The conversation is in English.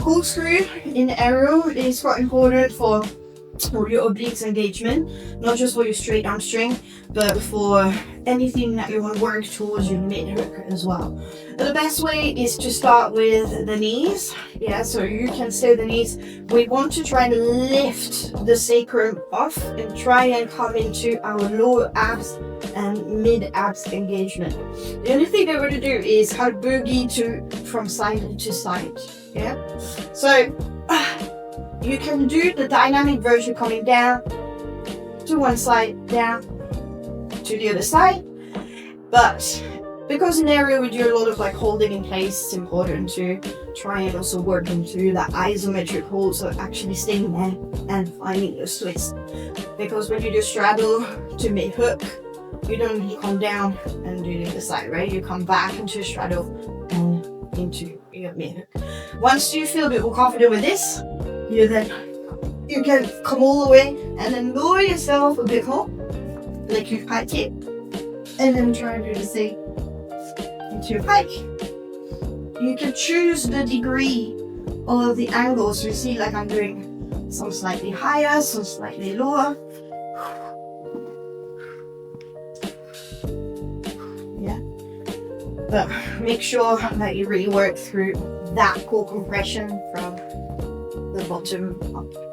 corkscrew in aerial is quite important for your obliques engagement, not just for your straight arm string, but for anything that you want to work towards your mid hook as well. The best way is to start with the knees. Yeah, so you can stay the knees. We want to try to lift the sacrum off and try and come into our lower abs and mid abs engagement. The only thing that we're going to do is kind of boogie from side to side. Yeah, so you can do the dynamic version coming down to one side, down to the other side, but because in aerial we do a lot of like holding in place, it's important to try and also work into that isometric hold, so actually staying there and finding your twist. Because when you do straddle to mid hook, you don't come down and do the other side, right? You come back into straddle and into your mid hook. Once you feel a bit more confident with this, you can come all the way and then lower yourself a bit more, like you hike it, and then try and do the same into your hike. You can choose the degree of the angle, so you see like I'm doing some slightly higher, some slightly lower. Yeah, but make sure that you really work through that core compression from the bottom up.